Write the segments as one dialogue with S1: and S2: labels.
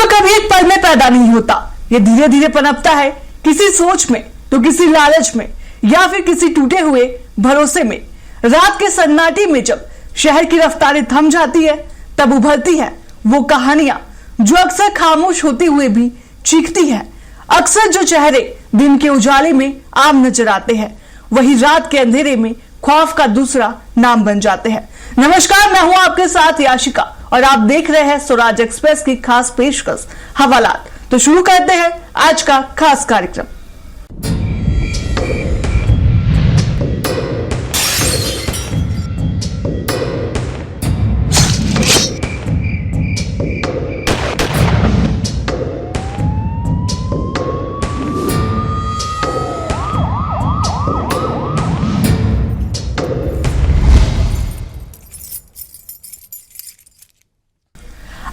S1: जुर्म कभी एक पल में पैदा नहीं होता, ये धीरे धीरे पनपता है, किसी सोच में तो किसी लालच में या फिर किसी टूटे हुए भरोसे में। रात के सन्नाटे में जब शहर की रफ्तारें थम जाती है, तब उभरती है वो कहानियां जो अक्सर खामोश होते हुए भी चीखती है। अक्सर जो चेहरे दिन के उजाले में आम नजर आते हैं, वही रात के अंधेरे में खौफ का दूसरा नाम बन जाते हैं। नमस्कार, मैं हूं आपके साथ याशिका और आप देख रहे हैं स्वराज एक्सप्रेस की खास पेशकश हवालात। तो शुरू करते हैं आज का खास कार्यक्रम।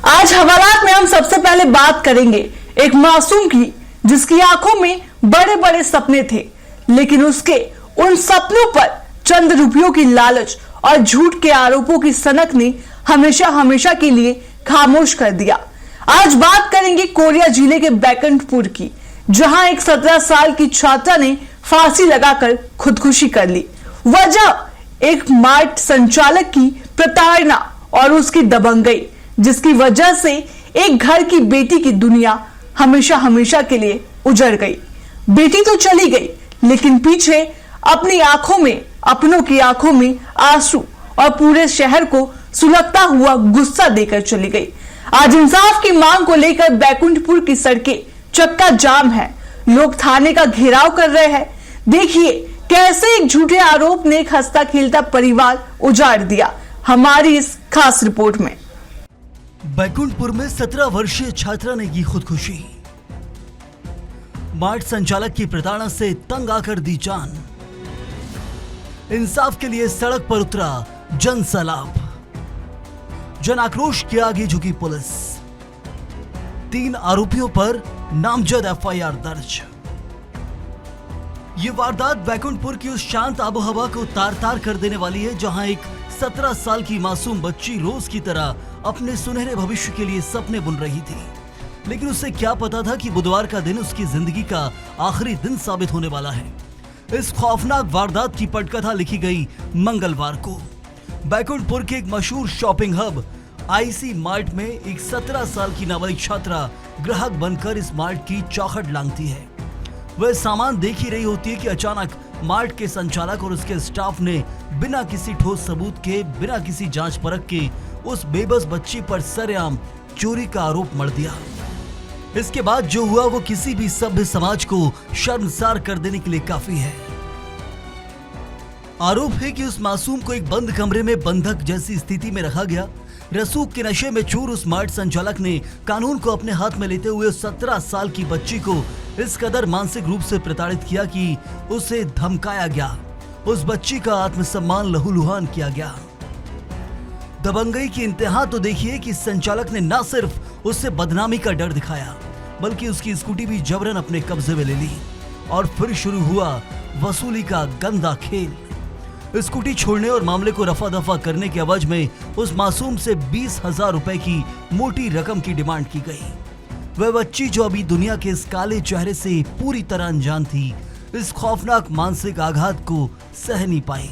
S1: आज हवालात में हम सबसे पहले बात करेंगे एक मासूम की, जिसकी आंखों में बड़े बड़े सपने थे, लेकिन उसके उन सपनों पर चंद रुपयों की लालच और झूठ के आरोपों की सनक ने हमेशा हमेशा के लिए खामोश कर दिया। आज बात करेंगे कोरिया जिले के बैकुंठपुर की, जहां एक 17 साल की छात्रा ने फांसी लगाकर खुदकुशी कर ली। वजह एक मार्ट संचालक की प्रताड़ना और उसकी दबंगई, जिसकी वजह से एक घर की बेटी की दुनिया हमेशा हमेशा के लिए उजड़ गई। बेटी तो चली गई, लेकिन पीछे अपनी आंखों में, अपनों की आंखों में आंसू और पूरे शहर को सुलगता हुआ गुस्सा देकर चली गई। आज इंसाफ की मांग को लेकर बैकुंठपुर की सड़कें चक्का जाम है, लोग थाने का घेराव कर रहे हैं। देखिए कैसे एक झूठे आरोप ने एक हंसता खेलता परिवार उजाड़ दिया, हमारी इस खास रिपोर्ट में।
S2: बैकुंठपुर में 17 वर्षीय छात्रा ने की खुदकुशी। मार्ट संचालक की प्रताड़ना से तंग आकर दी जान। इंसाफ के लिए सड़क पर उतरा जन सैलाब। जन आक्रोश के आगे झुकी पुलिस। 3 आरोपियों पर नामजद एफआईआर दर्ज। ये वारदात बैकुंठपुर की उस शांत आबोहवा को तार तार कर देने वाली है, जहां एक 17 साल की मासूम बच्ची रोज की तरह अपने सुनहरे भविष्य के लिए सपने बुन रही थी। लेकिन उसे क्या पता था कि बुधवार का दिन उसकी जिंदगी का आखिरी दिन साबित होने वाला है। इस खौफनाक वारदात की पटकथा लिखी गई मंगलवार को। बैकुंठपुर के एक मशहूर शॉपिंग हब आईसी मार्ट में एक 17 साल की नाबालिग छात्रा ग्राहक बनकर इस मार्ट की चौखट लांघती है। वह सामान देख ही रही होती है कि अचानक मार्ट के संचालक और उसके स्टाफ ने बिना किसी ठोस सबूत के, बिना किसी जांच परख के उस बेबस बच्ची पर सरेआम चोरी का आरोप मढ़ दिया। इसके बाद जो हुआ वो किसी भी सभ्य समाज को शर्मसार कर देने के लिए काफी है। आरोप है कि उस मासूम को एक बंद कमरे में बंधक जैसी स्थिति में रखा गया। रसूख के नशे में चूर उस मार्ट संचालक ने कानून को अपने हाथ में लेते हुए 17 साल की बच्ची को इस कदर मानसिक रूप से प्रताड़ित किया कि उसे धमकाया गया। उस बच्ची का आत्मसम्मान लहूलुहान किया गया। दबंगई की इंतहा तो देखिए कि संचालक ने न सिर्फ उससे बदनामी का डर दिखाया, बल्कि उसकी स्कूटी भी जबरन अपने कब्जे में ले ली। और फिर शुरू हुआ वसूली का गंदा खेल। स्कूटी छोड़ने और मामले को रफा दफा करने के एवज में उस मासूम से 20,000 रुपए की मोटी रकम की डिमांड की गई। वह बच्ची जो अभी दुनिया के इस काले चेहरे से पूरी तरह अनजान थी, इस खौफनाक मानसिक आघात को सह नहीं पाई।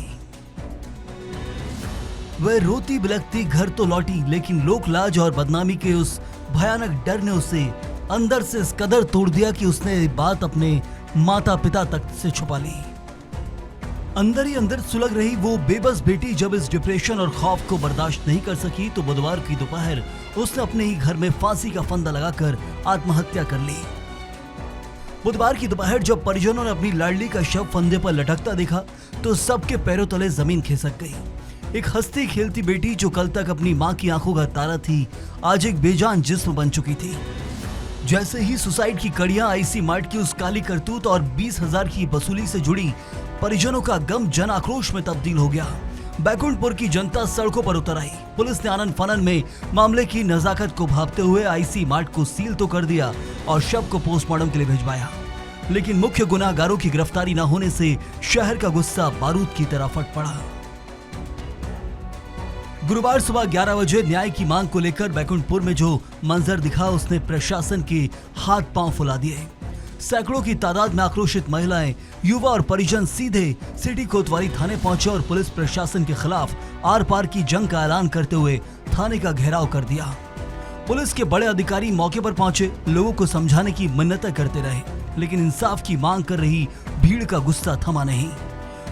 S2: वह रोती बिलखती घर तो लौटी, लेकिन लोक लाज और बदनामी के उस भयानक डर ने उसे अंदर से इस कदर तोड़ दिया कि उसने बात अपने माता पिता तक से छुपा ली। अंदर ही अंदर सुलग रही वो बेबस बेटी जब इस डिप्रेशन और खौफ को बर्दाश्त नहीं कर सकी, तो बुधवार की दोपहर उसने अपने ही घर में फांसी का फंदा लगाकर आत्महत्या कर ली। बुधवार की दोपहर जब परिजनों ने अपनी लाडली का शव फंदे पर लटकता देखा, तो सबके पैरों तले जमीन खिसक गई। एक हंसती खेलती बेटी जो कल तक अपनी माँ की आंखों का तारा थी, आज एक बेजान जिस्म बन चुकी थी। जैसे ही सुसाइड की कड़ियां आईसी मार्ट की उस काली करतूत और 20,000 की वसूली से जुड़ी, परिजनों का गम जन आक्रोश में तब्दील हो गया। बैकुंठपुर की जनता सड़कों पर उतर आई। पुलिस ने आनन फानन में मामले की नजाकत को भांपते हुए आईसी मार्ट को सील तो कर दिया और शव को पोस्टमार्टम के लिए भिजवाया। लेकिन मुख्य गुनाहगारों की गिरफ्तारी न होने से शहर का गुस्सा बारूद की तरह फट पड़ा। गुरुवार सुबह 11 बजे न्याय की मांग को लेकर बैकुंठपुर में जो मंजर दिखा उसने प्रशासन के हाथ पांव फुला दिए। सैकड़ों की तादाद में आक्रोशित महिलाएं, युवा और परिजन सीधे सिटी कोतवाली थाने पहुंचे और पुलिस प्रशासन के खिलाफ आर पार की जंग का ऐलान करते हुए थाने का घेराव कर दिया। पुलिस के बड़े अधिकारी मौके पर पहुंचे, लोगों को समझाने की मिन्नतें करते रहे, लेकिन इंसाफ की मांग कर रही भीड़ का गुस्सा थमा नहीं।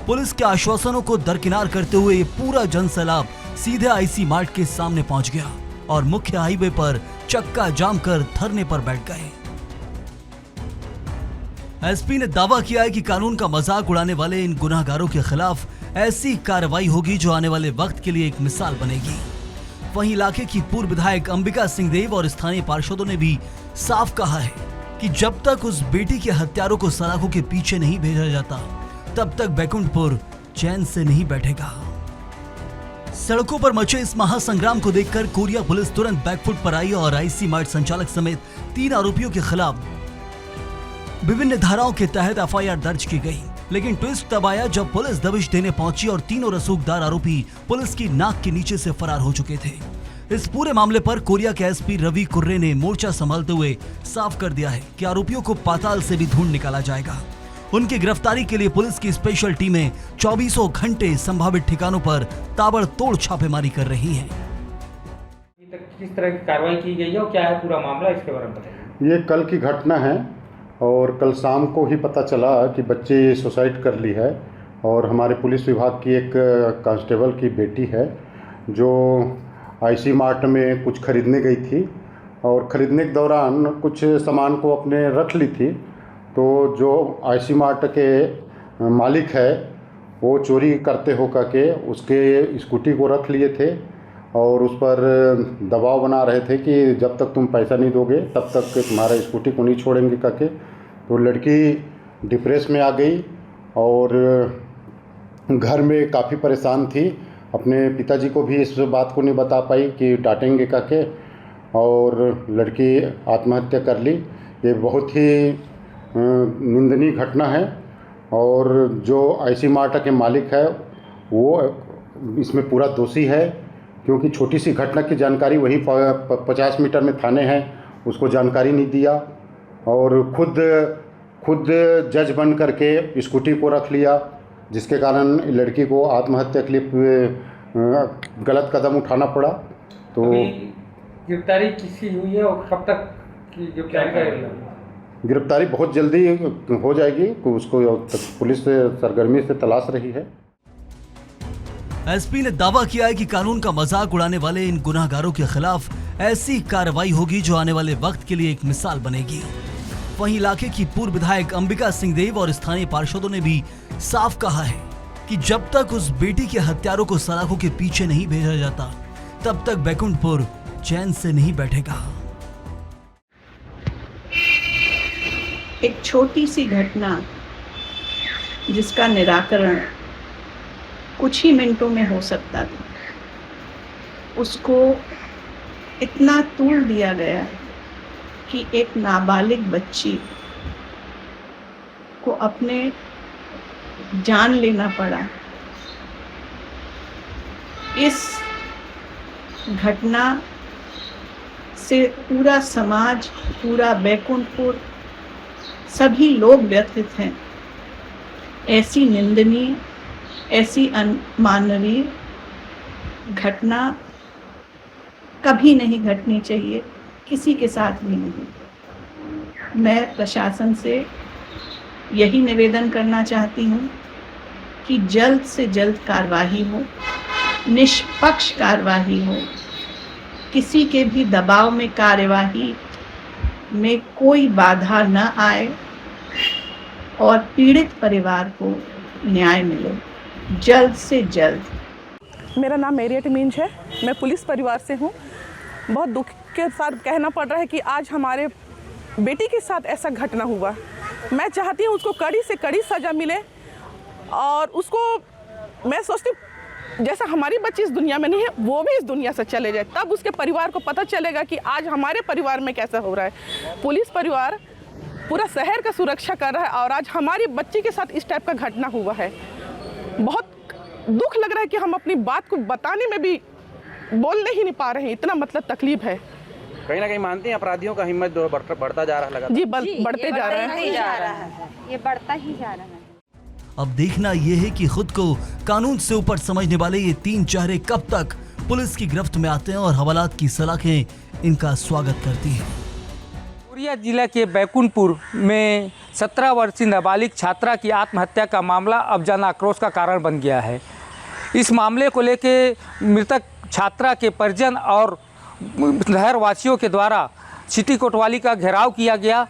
S2: पुलिस के आश्वासनों को दरकिनार करते हुए ये पूरा जनसैलाब सीधे आईसी मार्ट के सामने पहुंच गया और मुख्य हाईवे पर चक्का जाम कर धरने पर बैठ गए। एसपी ने दावा किया है कि कानून का मजाक उड़ाने वाले इन गुनाहगारों के खिलाफ ऐसी कार्रवाई होगी जो आने वाले वक्त के लिए एक मिसाल बनेगी। वहीं इलाके की पूर्व विधायक अंबिका सिंहदेव और स्थानीय पार्षदों ने भी साफ कहा है कि जब तक उस बेटी के हत्यारों को सलाखों के पीछे नहीं भेजा जाता तब तक बैकुंठपुर चैन से नहीं बैठेगा। सड़कों पर मचे इस महासंग्राम को देखकर कोरिया पुलिस तुरंत बैकफुट पर आई और आईसी मार्ट संचालक समेत 3 आरोपियों के खिलाफ विभिन्न धाराओं के तहत एफआईआर दर्ज की गई। लेकिन ट्विस्ट तब आया जब पुलिस दबिश देने पहुंची और तीनों रसूखदार आरोपी पुलिस की नाक के नीचे से फरार हो चुके थे। इस पूरे मामले पर कोरिया के एसपी रवि कुर्रे ने मोर्चा संभालते हुए साफ कर दिया है कि आरोपियों को पाताल से भी ढूंढ निकाला जाएगा। उनकी गिरफ्तारी के लिए पुलिस की स्पेशल टीमें 24 घंटे संभावित ठिकानों पर ताबड़तोड़ छापेमारी कर रही हैं।
S3: किस तरह की कार्रवाई की गई है और क्या है पूरा मामला, इसके बारे में बताइए।
S4: ये कल की घटना है और कल शाम को ही पता चला कि बच्चे ये सुसाइड कर ली है और हमारे पुलिस विभाग की एक कांस्टेबल की बेटी है जो आईसी मार्ट में कुछ खरीदने गई थी और ख़रीदने के दौरान कुछ सामान को अपने रख ली थी। तो जो आईसी मार्ट के मालिक है वो चोरी करते हो करके उसके स्कूटी को रख लिए थे और उस पर दबाव बना रहे थे कि जब तक तुम पैसा नहीं दोगे तब तक तुम्हारा स्कूटी को नहीं छोड़ेंगे करके। तो लड़की डिप्रेस में आ गई और घर में काफ़ी परेशान थी। अपने पिताजी को भी इस बात को नहीं बता पाई कि डांटेंगे करके और लड़की आत्महत्या कर ली। ये बहुत ही निंदनीय घटना है और जो आईसी मार्ट के मालिक है वो इसमें पूरा दोषी है क्योंकि छोटी सी घटना की जानकारी वहीं 50 मीटर में थाने हैं, उसको जानकारी नहीं दिया और खुद जज बन करके स्कूटी को रख लिया, जिसके कारण लड़की को आत्महत्या के लिए गलत कदम उठाना पड़ा। तो
S3: गिरफ्तारी किसकी हुई है और कब तक की गिरफ्तारी?
S4: गिरफ्तारी बहुत जल्दी हो जाएगी, उसको पुलिस सरगर्मी से तलाश रही है।
S2: एसपी ने दावा किया है कि कानून का मजाक उड़ाने वाले इन गुनाहगारों के खिलाफ ऐसी कार्रवाई होगी जो आने वाले वक्त के लिए एक मिसाल बनेगी। वहीं इलाके की पूर्व विधायक अंबिका सिंहदेव और स्थानीय पार्षदों ने भी साफ कहा है कि जब तक उस बेटी के हत्यारों को सलाखों के पीछे नहीं भेजा जाता तब तक बैकुंठपुर चैन से नहीं बैठेगा।
S5: एक छोटी सी घटना जिसका निराकरण कुछ ही मिनटों में हो सकता था, उसको इतना तूल दिया गया कि एक नाबालिग बच्ची को अपने जान लेना पड़ा। इस घटना से पूरा समाज, पूरा बैकुंठपुर, सभी लोग व्यथित हैं। ऐसी निंदनीय, ऐसी अमानवीय घटना कभी नहीं घटनी चाहिए, किसी के साथ भी नहीं। मैं प्रशासन से यही निवेदन करना चाहती हूँ कि जल्द से जल्द कार्रवाई हो, निष्पक्ष कार्रवाई हो, किसी के भी दबाव में कार्यवाही में कोई बाधा न आए और पीड़ित परिवार को न्याय मिले जल्द से जल्द।
S6: मेरा नाम मेरियट मींज है, मैं पुलिस परिवार से हूँ। बहुत दुख के साथ कहना पड़ रहा है कि आज हमारे बेटी के साथ ऐसा घटना हुआ। मैं चाहती हूँ उसको कड़ी से कड़ी सज़ा मिले और उसको, मैं सोचती हूँ जैसा हमारी बच्ची इस दुनिया में नहीं है वो भी इस दुनिया से चले जाए, तब उसके परिवार को पता चलेगा कि आज हमारे परिवार में कैसा हो रहा है। पुलिस परिवार पूरा शहर का सुरक्षा कर रहा है और आज हमारी बच्ची के साथ इस टाइप का घटना हुआ है। बहुत दुख लग रहा है कि हम अपनी बात को बताने में भी बोलने ही नहीं पा रहे हैं, इतना मतलब तकलीफ है।
S7: कहीं ना कहीं मानते हैं अपराधियों का हिम्मत बढ़ता जा रहा है लगातार।
S6: जी बढ़ते जा रहा है।
S8: ये बढ़ता ही जा रहा है।
S2: अब देखना यह है कि खुद को कानून से ऊपर समझने वाले ये तीन चेहरे कब तक पुलिस की गिरफ्त में आते हैं और हवालात की सलाखें इनका स्वागत करती हैं।
S3: कोरिया जिला के बैकुंठपुर में 17 वर्षीय नाबालिग छात्रा की आत्महत्या का मामला अब जन आक्रोश का कारण बन गया है। इस मामले को लेके मृतक छात्रा के परिजन और शहर वासियों के द्वारा सिटी कोतवाली का घेराव किया गया।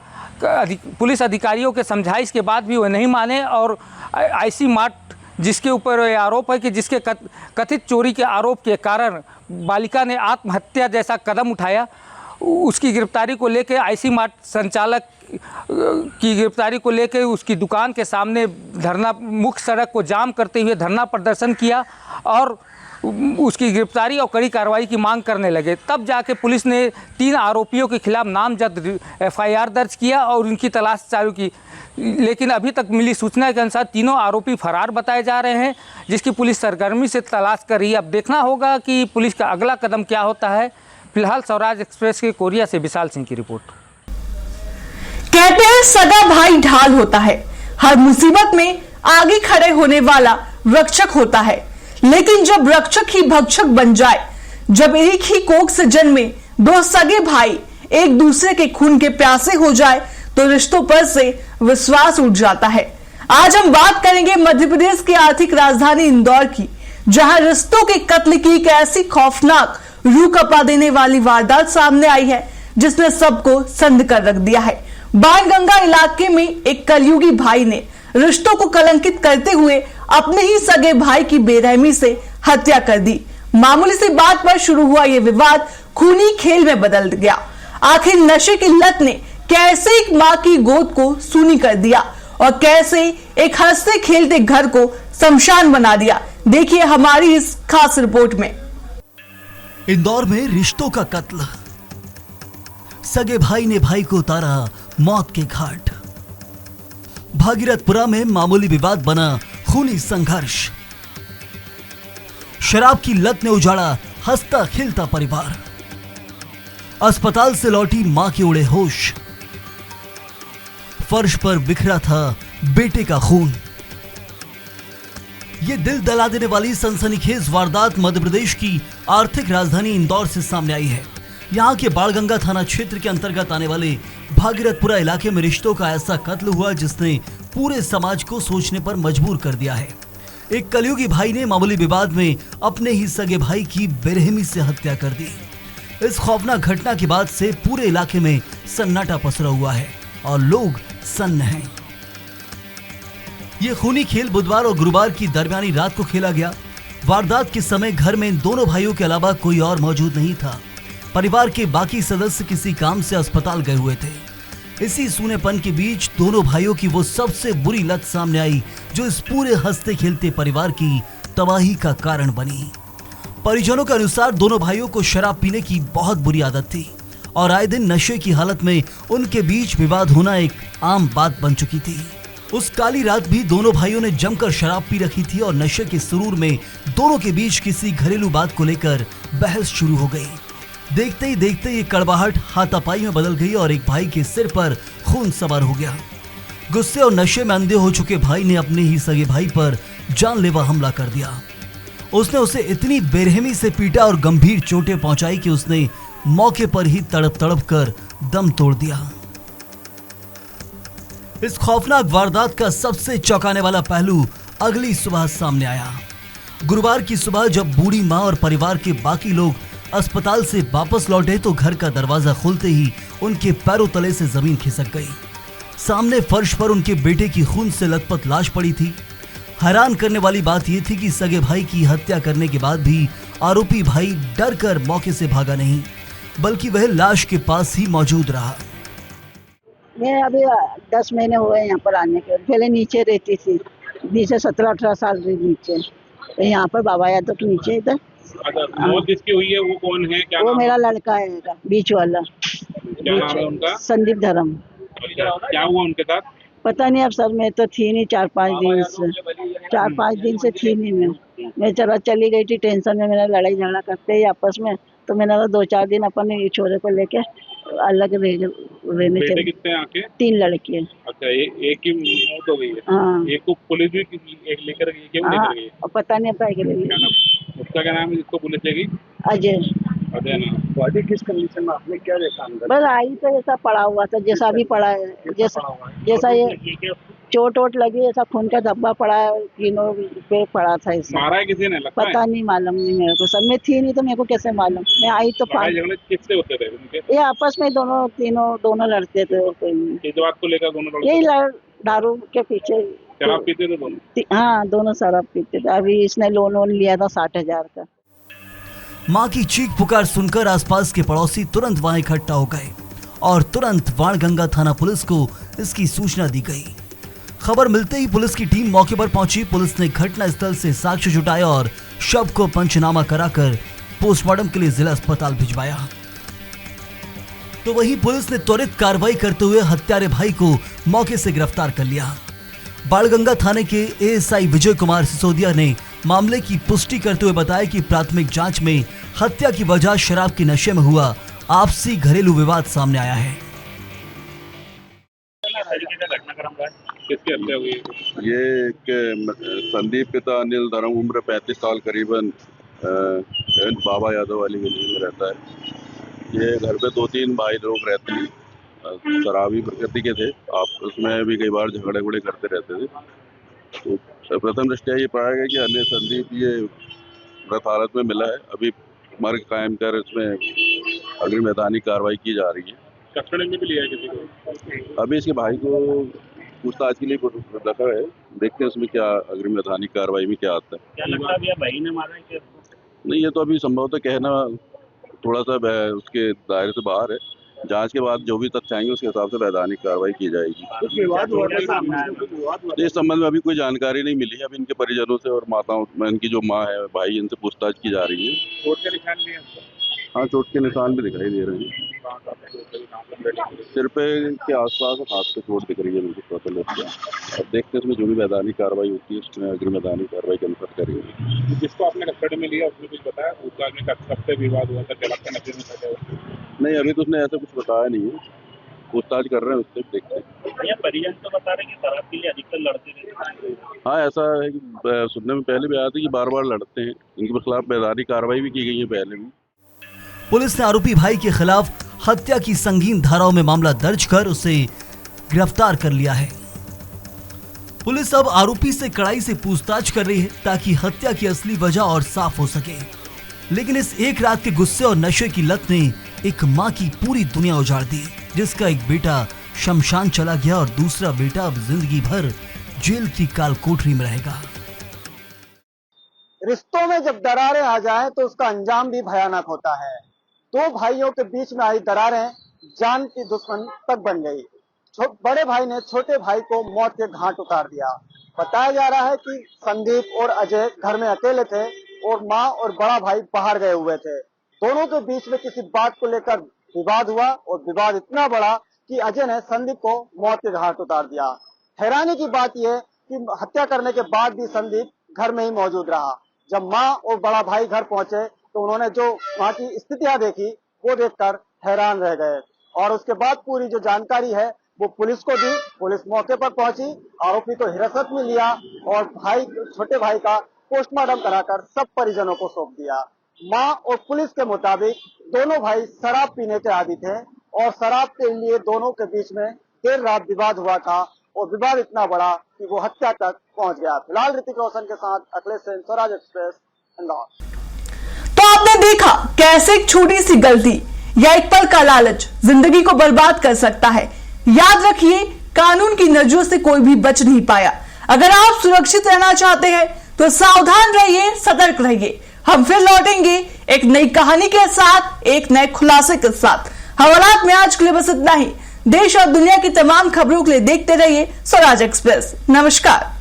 S3: पुलिस अधिकारियों के समझाइश के बाद भी वो नहीं माने और आईसी मार्ट जिसके ऊपर आरोप है कि जिसके कथित चोरी के आरोप के कारण बालिका ने आत्महत्या जैसा कदम उठाया, उसकी गिरफ्तारी को लेकर आईसी मार्ट संचालक की गिरफ्तारी को लेकर उसकी दुकान के सामने धरना, मुख्य सड़क को जाम करते हुए धरना प्रदर्शन किया और उसकी गिरफ्तारी और कड़ी कार्रवाई की मांग करने लगे। तब जाके पुलिस ने 3 आरोपियों के खिलाफ नामजद एफआईआर दर्ज किया और उनकी तलाश चालू की, लेकिन अभी तक मिली सूचना के अनुसार तीनों आरोपी फरार बताए जा रहे हैं, जिसकी पुलिस सरगर्मी से तलाश कर रही है। अब देखना होगा कि पुलिस का अगला कदम क्या होता है। फिलहाल स्वराज एक्सप्रेस के कोरिया से विशाल सिंह की रिपोर्ट।
S1: कहते हैं सगा भाई ढाल होता है, हर मुसीबत में आगे खड़े होने वाला रक्षक होता है, लेकिन जब रक्षक ही भक्षक बन जाए, जब एक ही कोख से जन्मे 2 सगे भाई एक दूसरे के खून के प्यासे हो जाए तो रिश्तों पर से विश्वास उठ जाता है। आज हम बात करेंगे मध्य प्रदेश की आर्थिक राजधानी इंदौर की, जहां रिश्तों के कत्ल की एक ऐसी खौफनाक रूह कपा देने वाली वारदात सामने आई है जिसने सबको संद कर रख दिया है। बाणगंगा इलाके में एक कलयुगी भाई ने रिश्तों को कलंकित करते हुए अपने ही सगे भाई की बेरहमी से हत्या कर दी। मामूली सी बात पर शुरू हुआ यह विवाद खूनी खेल में बदल गया। आखिर नशे की लत ने कैसे एक मां की गोद को सूनी कर दिया और कैसे एक हंसते खेलते घर को शमशान बना दिया, देखिए हमारी इस खास रिपोर्ट में।
S2: इंदौर में रिश्तों का कत्ल, सगे भाई ने भाई को उतारा मौत के घाट। भागीरथपुरा में मामूली विवाद बना खूनी संघर्ष। शराब की लत ने उजाड़ा हंसता खिलता परिवार। अस्पताल से लौटी मां के उड़े होश। फर्श पर बिखरा था बेटे का खून। ये दिल दहला देने वाली सनसनीखेज वारदात मध्य प्रदेश की आर्थिक राजधानी इंदौर से सामने आई है। यहाँ के बाणगंगा थाना क्षेत्र के अंतर्गत आने वाले भागीरथपुरा इलाके में रिश्तों का ऐसा कत्ल हुआ जिसने पूरे समाज को सोचने पर मजबूर कर दिया है। एक कलयुगी भाई ने मामूली विवाद में अपने ही सगे भाई की बेरहमी से हत्या कर दी। इस खौफनाक घटना के बाद से पूरे इलाके में सन्नाटा पसरा हुआ है और लोग सन्न हैं। ये खूनी खेल बुधवार और गुरुवार की दरमियानी रात को खेला गया। वारदात के समय घर में इन दोनों भाइयों के अलावा कोई और मौजूद नहीं था। परिवार के बाकी सदस्य किसी काम से अस्पताल गए हुए थे। इसी सूनेपन के बीच दोनों भाइयों की वो सबसे बुरी लत सामने आई जो इस पूरे हंसते खेलते परिवार की तबाही का कारण बनी। परिजनों के अनुसार दोनों भाइयों को शराब पीने की बहुत बुरी आदत थी और आए दिन नशे की हालत में उनके बीच विवाद होना एक आम बात बन चुकी थी। उस काली रात भी दोनों भाइयों ने जमकर शराब पी रखी थी और नशे के सुरूर में दोनों के बीच किसी घरेलू बात को लेकर बहस शुरू हो गई। देखते ही देखते ये कड़वाहट हाथापाई में बदल गई और एक भाई के सिर पर खून सवार हो गया। गुस्से और नशे में अंधे हो चुके भाई ने अपने ही सगे भाई पर जानलेवा हमला कर दिया। उसने उसे इतनी बेरहमी से पीटा और गंभीर चोटें पहुंचाई कि उसने मौके पर ही तड़प तड़प कर दम तोड़ दिया। इस खौफनाक वारदात का सबसे चौंकाने वाला पहलू अगली सुबह सामने आया। गुरुवार की सुबह जब बूढ़ी मां और परिवार के बाकी लोग अस्पताल से वापस लौटे तो घर का दरवाजा खुलते ही उनके पैरों तले से जमीन खिसक गई। सामने फर्श पर उनके बेटे की खून से लथपथ लाश पड़ी थी। हैरान करने वाली बात यह थी कि सगे भाई की हत्या करने के बाद भी आरोपी भाई डर कर मौके से भागा नहीं, बल्कि वह लाश के पास ही मौजूद रहा।
S5: मैं अभी 10 महीने हुए यहाँ पर आने के। पहले नीचे रहती थी, 17-18 साल रही नीचे। तो यहाँ पर बाबा यादव के नीचे इधर।
S9: मौत जिसकी हुई है वो कौन है? क्या
S5: वो मेरा लड़का है, बीच वाला।
S9: क्या नाम है उनका?
S5: संदीप धर्म।
S9: क्या हुआ उनके साथ?
S5: पता नहीं, अब सर मैं तो थी नहीं 4-5 दिन से। 4-5 दिन से थी नहीं मैं। मैं चला चली गई थी टेंशन में, मेरा लड़ाई झगड़ा करते ही आपस में, तो मैंने तो 2-4 दिन अपने छोरे को लेके अलग रहने
S9: बेटे
S5: चले।
S9: कितने हैं आपके?
S5: 3 लड़के हैं।
S9: अच्छा, एक की मौत हो गई है।
S5: हाँ।
S9: एक को पुलिस भी एक लेकर गई, क्यों लेकर गई?
S5: हाँ, पता नहीं अब
S9: क्या नाम उसका, क्या नाम है जिसको पुलिस ले गई?
S5: अजय।
S9: अजय नाम।
S7: बॉडी किस कंडीशन में आपने क्या देखा अंदर?
S5: बस आई तो ऐसा पड़ा हुआ था, जैसा अभी पड़ा है, जैसा ये चोट वोट लगी, ऐसा खून का धब्बा पड़ा है, तीनों पे पड़ा था ऐसा।
S9: मारा है किसी ने, लगता है?
S5: पता नहीं, मालूम नहीं मेरे को, सब में थी नहीं तो मेरे को कैसे मालूम। मैं आई तो
S9: लड़ाई झगड़े किससे होते थे उनके?
S5: ये आपस में दोनों लड़ते थे, और कोई नहीं।
S9: किस बात को लेकर दोनों लड़ते
S5: यही
S9: थे?
S5: दारू के पीछे।
S9: शराब पीते थे दोनों?
S5: हाँ, दोनों शराब पीते थे। अभी इसने लोन लिया था 60,000 का।
S2: मां की चीख पुकार सुनकर आसपास के पड़ोसी तुरंत वहां इकट्ठा हो गए और तुरंत वाणगंगा थाना पुलिस को इसकी सूचना दी गई। खबर मिलते ही पुलिस की टीम मौके पर पहुंची। पुलिस ने घटना स्थल से साक्ष्य जुटाए और शव को पंचनामा कराकर पोस्टमार्टम के लिए जिला अस्पताल भिजवाया। तो वहीं पुलिस ने त्वरित कार्रवाई करते हुए हत्यारे भाई को मौके से गिरफ्तार कर लिया। बाणगंगा थाने के एएसआई विजय कुमार सिसोदिया ने मामले की पुष्टि करते हुए बताया कि प्राथमिक जांच में हत्या की वजह शराब के नशे में हुआ आपसी घरेलू विवाद सामने आया है।
S9: किसकी हत्या हुई?
S10: ये एक संदीप पिता अनिल धर्म, उम्र 35 साल करीबन, बाबा यादव वाली गली में रहता है। ये घर पे 2-3 भाई लोग रहते हैं, शराबी प्रकृति के थे, आप उसमें भी कई बार झगड़े उगड़े करते रहते थे। तो प्रथम दृष्टया ये पाया गया कि अन्य संदीप ये मृत हालत में मिला है। अभी मर्ग कायम कर इसमें अग्रिम वैधानिक कार्रवाई की जा रही है।
S9: कस्टडी में भी लिया है किसी को?
S10: अभी इसके भाई को पूछताछ के लिए रखा है, देखते हैं उसमें क्या अग्रिम वैधानिक कार्रवाई में क्या आता है।
S9: क्या लगता है भाई ने मारा है क्या?
S10: नहीं, ये तो अभी संभवतः कहना थोड़ा सा उसके दायरे से बाहर है। जांच के बाद जो भी तथ्य आएंगे उसके हिसाब से वैधानिक कार्रवाई की जाएगी। इस संबंध में अभी कोई जानकारी नहीं मिली है। अभी इनके परिजनों से और माताओं में, इनकी जो माँ है, भाई, इनसे पूछताछ की जा रही है।
S9: चोट के निशान लिए हैं?
S10: हाँ, चोट के निशान भी दिखाई दे रहे हैं। सिर पे के आसपास हाथ पे चोट दिख रही है मुझे टोटल। अब देखते हैं इसमें जो भी वैधानिक कार्रवाई होती है उसमें अग्रिम वैधानिक कार्रवाई के अनुसार करेंगे।
S9: जिसको आपने कस्टडी में लिया उसने कुछ बताया? उसका कब से विवाद हुआ था, शराब के नशे में था?
S10: नहीं, अभी तो उसने ऐसा कुछ बताया नहीं है, पूछताछ कर रहे हैं उससे, देखते हैं।
S9: परिजन तो बता रहे कि शराब के लिए अधिकतर लड़ते रहते हैं।
S10: हाँ, ऐसा है कि सुनने में पहले भी आया था कि बार-बार लड़ते हैं। इनके खिलाफ वैधानिक कार्रवाई भी की गई है पहले भी।
S2: पुलिस ने आरोपी भाई के खिलाफ हत्या की संगीन धाराओं में मामला दर्ज कर उसे गिरफ्तार कर लिया है। पुलिस अब आरोपी से कड़ाई से पूछताछ कर रही है ताकि हत्या की असली वजह और साफ हो सके। लेकिन इस एक रात के गुस्से और नशे की लत ने एक माँ की पूरी दुनिया उजाड़ दी, जिसका एक बेटा शमशान चला गया और दूसरा बेटा अब जिंदगी भर जेल की काल कोठरी में रहेगा।
S11: रिश्तों में जब दरारें आ जाएं तो उसका अंजाम भी भयानक होता है। 2 भाइयों के बीच में आई दरारें जान की दुश्मन तक बन गई। बड़े भाई ने छोटे भाई को मौत के घाट उतार दिया। बताया जा रहा है कि संदीप और अजय घर में अकेले थे और माँ और बड़ा भाई बाहर गए हुए थे। दोनों के बीच में किसी बात को लेकर विवाद हुआ और विवाद इतना बड़ा कि अजय ने संदीप को मौत के घाट उतार दिया। हैरानी की बात यह कि हत्या करने के बाद भी संदीप घर में ही मौजूद रहा। जब माँ और बड़ा भाई घर पहुंचे तो उन्होंने जो वहाँ की स्थितियां देखी वो देखकर हैरान रह गए और उसके बाद पूरी जो जानकारी है वो पुलिस को दी। पुलिस मौके पर पहुंची, आरोपी को हिरासत में लिया और छोटे भाई का पोस्टमार्टम कराकर सब परिजनों को सौंप दिया। माँ और पुलिस के मुताबिक दोनों भाई शराब पीने के आदी थे और शराब के लिए दोनों के बीच में देर रात विवाद हुआ था और विवाद इतना बड़ा कि वो हत्या तक पहुंच गया। फिलहाल ऋतिक रोशन के साथ अखिलेश सेन, स्वराज एक्सप्रेस, इंदौर।
S1: तो आपने देखा कैसे एक छोटी सी गलती या एक पल का लालच जिंदगी को बर्बाद कर सकता है। याद रखिए, कानून की नजरों से कोई भी बच नहीं पाया। अगर आप सुरक्षित रहना चाहते हैं तो सावधान रहिए, सतर्क रहिए। हम फिर लौटेंगे एक नई कहानी के साथ, एक नए खुलासे के साथ। हवालात में आज के लिए बस इतना ही। देश और दुनिया की तमाम खबरों के लिए देखते रहिए स्वराज एक्सप्रेस। नमस्कार।